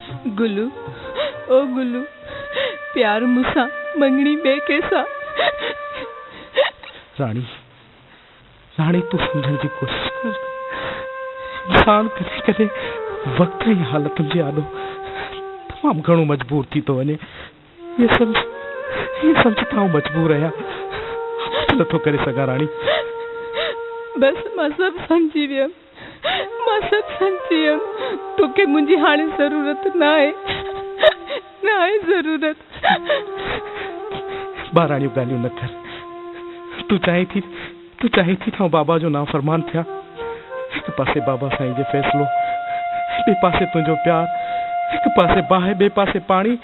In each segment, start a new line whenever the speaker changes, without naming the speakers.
गुलू, ओ गुलू, प्यार मुसा मंगनी बे कैसा।
राणी, राणी तू समझण जी कोशिश कर। इंसान कदे कदे वक्त जी हालत जे आॾो तमाम घणो मजबूर थी तो वञे। ये समझ मजबूर आहियां, नथो करे सघां राणी।
बस मां सब समझी वियम, मां सब समझी वियम। तोखे मुंहिंजी हाणे ज़रूरत न आहे, न आहे ज़रूरत।
ॿाराणियूं ॻाल्हियूं न कर। तू चाहे थी था बाबा जो नाम फरमान थिया। एक पासे बाबा साईं जो फैसलो, बे पासे तुझो प्यार, एक पासे बाहि, बे पासे पानी।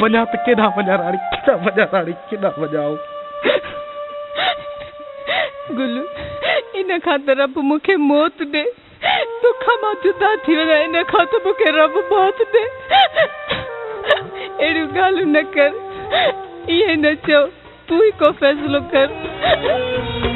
वञा त केॾा वञा राणी, केॾा वञा राणी, केॾा वञा।
गुलू, इन खां त रब मूंखे मौत दे। तोखां मां जुदा थी वञा, इन खां त मूंखे रब मौत दे। अहिड़ियूं ॻाल्हियूं न कर, इहे न चओ। तू ही को फैसलो कर।